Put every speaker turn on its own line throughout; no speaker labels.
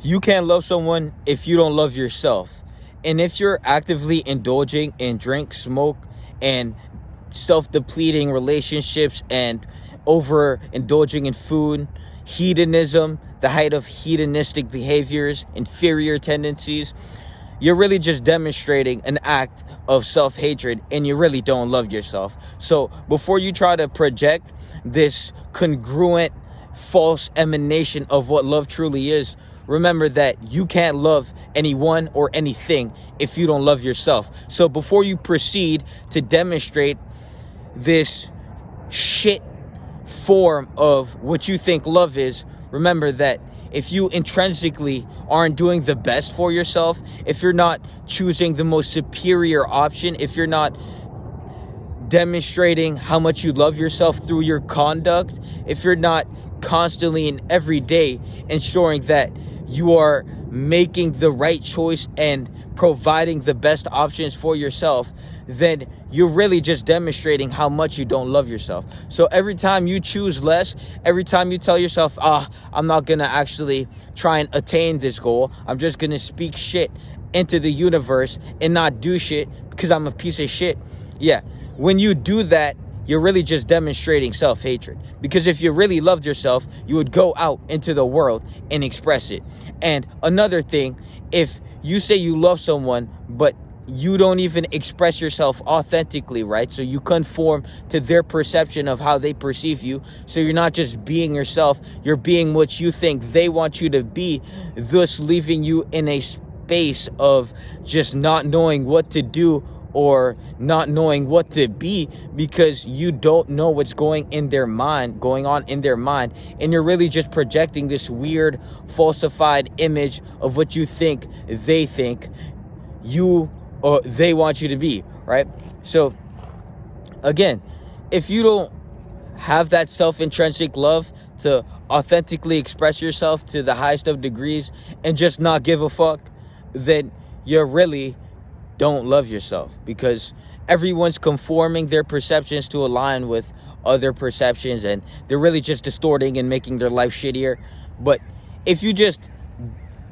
You can't love someone if you don't love yourself. And if you're actively indulging in drink, smoke, and self-depleting relationships and overindulging in food, hedonism, the height of hedonistic behaviors, inferior tendencies, you're really just demonstrating an act of self-hatred, and you really don't love yourself. So before you try to project this congruent false emanation of what love truly is, remember that you can't love anyone or anything if you don't love yourself. So before you proceed to demonstrate this shit form of what you think love is, remember that if you intrinsically aren't doing the best for yourself, if you're not choosing the most superior option, if you're not demonstrating how much you love yourself through your conduct, if you're not constantly and every day ensuring that you are making the right choice and providing the best options for yourself, then you're really just demonstrating how much you don't love yourself. So every time you choose less, every time you tell yourself, I'm not gonna actually try and attain this goal, I'm just gonna speak shit into the universe and not do shit because I'm a piece of shit. Yeah, when you do that, you're really just demonstrating self-hatred. Because if you really loved yourself, you would go out into the world and express it. And another thing, if you say you love someone, but you don't even express yourself authentically, right? So you conform to their perception of how they perceive you. So you're not just being yourself, you're being what you think they want you to be, thus leaving you in a space of just not knowing what to do or not knowing what to be, because you don't know what's going on in their mind, and you're really just projecting this weird falsified image of what you think you or they want you to be, right? So again, if you don't have that self-intrinsic love to authentically express yourself to the highest of degrees and just not give a fuck, then you really don't love yourself, because everyone's conforming their perceptions to align with other perceptions, and they're really just distorting and making their life shittier. But if you just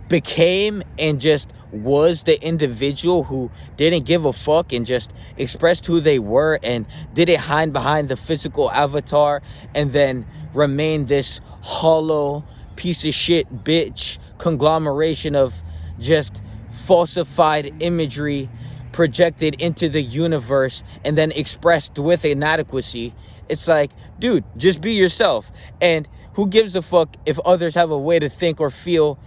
became and just was the individual who didn't give a fuck and just expressed who they were and didn't hide behind the physical avatar and then remain this hollow piece of shit bitch conglomeration of just falsified imagery projected into the universe and then expressed with inadequacy, it's like, dude, just be yourself. And who gives a fuck if others have a way to think or feel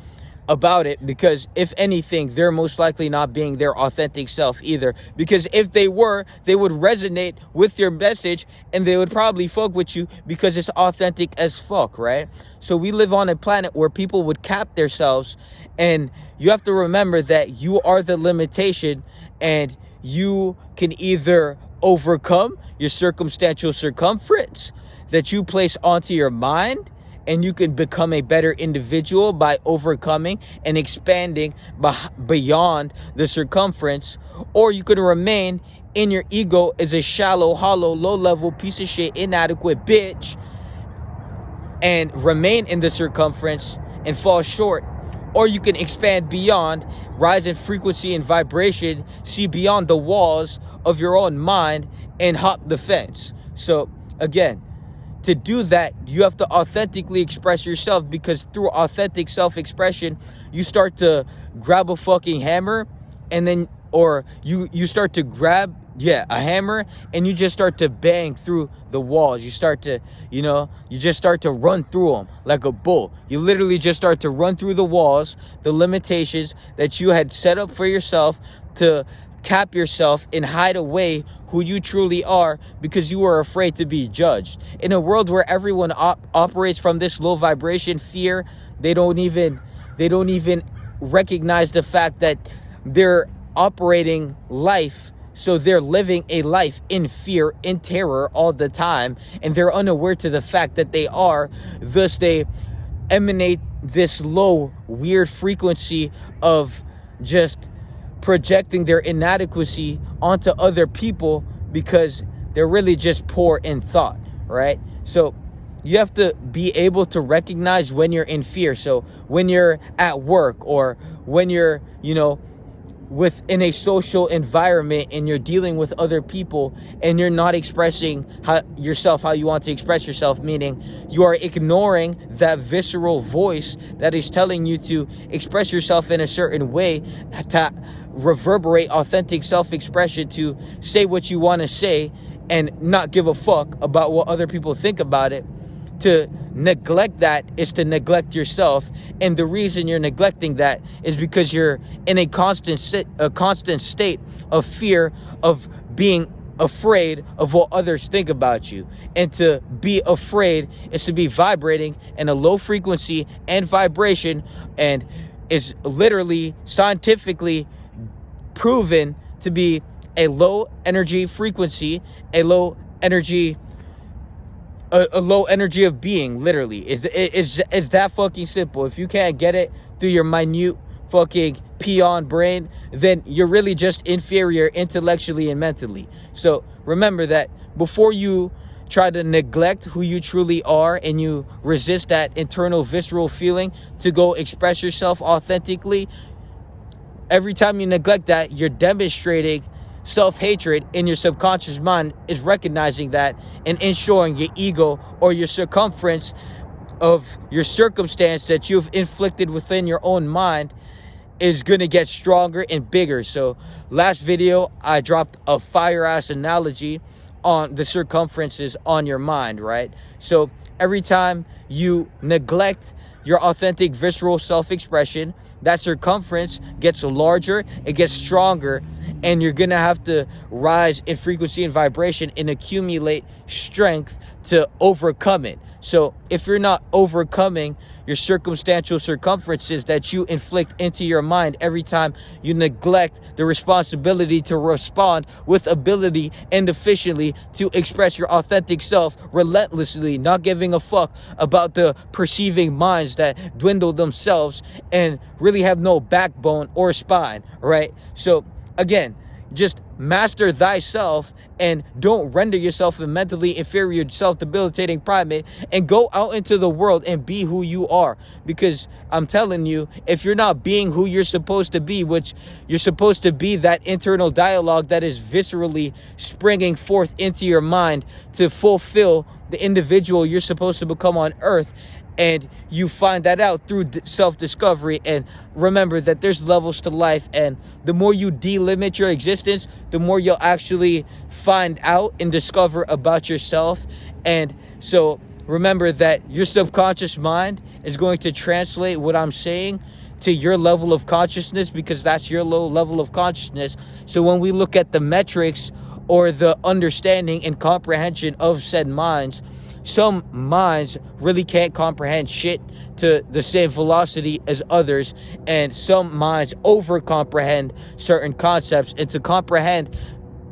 about it? Because if anything, they're most likely not being their authentic self either, because if they were, they would resonate with your message and they would probably fuck with you because it's authentic as fuck, right? So we live on a planet where people would cap themselves, and you have to remember that you are the limitation, and you can either overcome your circumstantial circumference that you place onto your mind, and you can become a better individual by overcoming and expanding beyond the circumference, or you can remain in your ego as a shallow, hollow, low-level piece of shit, inadequate bitch, and remain in the circumference and fall short. Or you can expand beyond, rise in frequency and vibration, see beyond the walls of your own mind, and hop the fence. So again, to do that, you have to authentically express yourself, because through authentic self-expression, you start to grab a fucking hammer, and then, or you start to grab, a hammer, and you just start to bang through the walls. You start to, you just start to run through them like a bull. You literally just start to run through the walls, the limitations that you had set up for yourself to cap yourself and hide away who you truly are, because you are afraid to be judged. In a world where everyone operates from this low vibration fear, they don't even recognize the fact that they're operating life. So they're living a life in fear, in terror all the time, and they're unaware to the fact that they are. Thus, they emanate this low, weird frequency of just projecting their inadequacy onto other people, because they're really just poor in thought, right? So you have to be able to recognize when you're in fear. So when you're at work, or when you're, within a social environment and you're dealing with other people and you're not expressing yourself how you want to express yourself, meaning you are ignoring that visceral voice that is telling you to express yourself in a certain way, to reverberate authentic self-expression, to say what you want to say and not give a fuck about what other people think about it. To neglect that is to neglect yourself, and the reason you're neglecting that is because you're in a constant state of fear, of being afraid of what others think about you. And to be afraid is to be vibrating in a low frequency and vibration, and is literally scientifically proven to be a low energy frequency, a low energy of being. Literally, it's that fucking simple. If you can't get it through your minute fucking peon brain, then you're really just inferior intellectually and mentally. So remember that before you try to neglect who you truly are and you resist that internal visceral feeling to go express yourself authentically, every time you neglect that, you're demonstrating self-hatred in your subconscious mind is recognizing that and ensuring your ego or your circumference of your circumstance that you've inflicted within your own mind is going to get stronger and bigger. So last video, I dropped a fire-ass analogy on the circumferences on your mind, right? So every time you neglect your authentic visceral self-expression, that circumference gets larger, it gets stronger, and you're gonna have to rise in frequency and vibration and accumulate strength to overcome it. So if you're not overcoming your circumstantial circumferences that you inflict into your mind every time you neglect the responsibility to respond with ability and efficiently to express your authentic self relentlessly, not giving a fuck about the perceiving minds that dwindle themselves and really have no backbone or spine, right? So again, just master thyself and don't render yourself a mentally inferior, self-debilitating primate, and go out into the world and be who you are. Because I'm telling you, if you're not being who you're supposed to be, which you're supposed to be that internal dialogue that is viscerally springing forth into your mind to fulfill the individual you're supposed to become on earth, and you find that out through self-discovery. And remember that there's levels to life, and the more you delimit your existence, the more you'll actually find out and discover about yourself. And so remember that your subconscious mind is going to translate what I'm saying to your level of consciousness, because that's your low level of consciousness. So when we look at the metrics or the understanding and comprehension of said minds, some minds really can't comprehend shit to the same velocity as others, and some minds over comprehend certain concepts. And to comprehend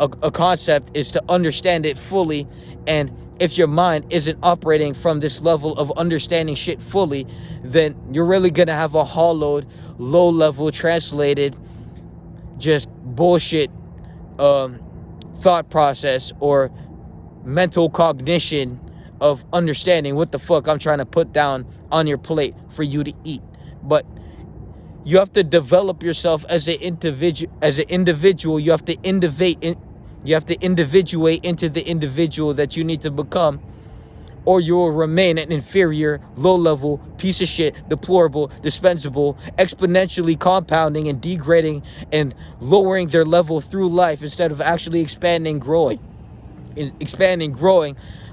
a concept is to understand it fully. And if your mind isn't operating from this level of understanding shit fully, then you're really gonna have a hollowed, low level, translated, just bullshit thought process or mental cognition of understanding what the fuck I'm trying to put down on your plate for you to eat. But you have to develop yourself as an individual. You have to individuate into the individual that you need to become, or you will remain an inferior, low-level piece of shit, deplorable, dispensable, exponentially compounding and degrading and lowering their level through life instead of actually expanding, growing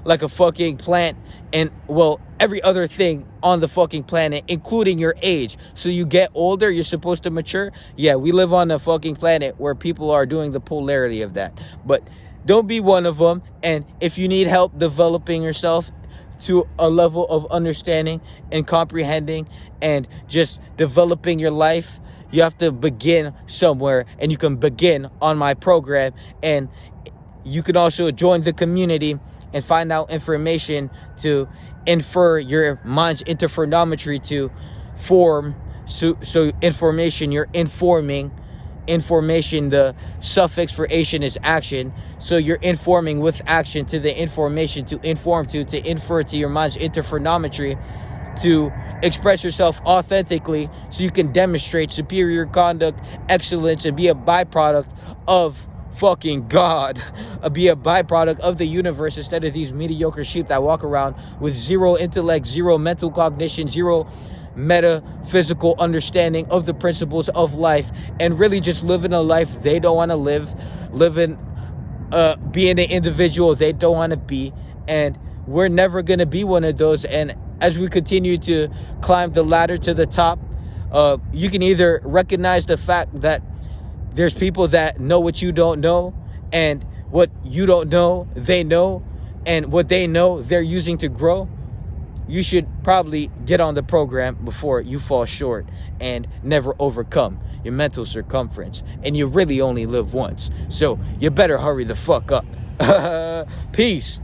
like a fucking plant, and well, every other thing on the fucking planet, including your age. So you get older, you're supposed to mature. Yeah, we live on a fucking planet where people are doing the polarity of that. But don't be one of them. And if you need help developing yourself to a level of understanding and comprehending and just developing your life, you have to begin somewhere, and you can begin on my program. And you can also join the community and find out information to infer your mind's interferometry to form. So information, you're informing. Information, the suffix for ation is action. So you're informing with action to the information to inform to infer to your mind's interferometry. to express yourself authentically so you can demonstrate superior conduct, excellence, and be a byproduct of fucking God. Be a byproduct of the universe instead of these mediocre sheep that walk around with zero intellect, zero mental cognition, zero metaphysical understanding of the principles of life, and really just living a life they don't want to live, being an individual they don't want to be. And we're never going to be one of those. And as we continue to climb the ladder to the top, you can either recognize the fact that there's people that know what you don't know, and what you don't know, they know, and what they know, they're using to grow. You should probably get on the program before you fall short and never overcome your mental circumference. And you really only live once. So you better hurry the fuck up. Peace.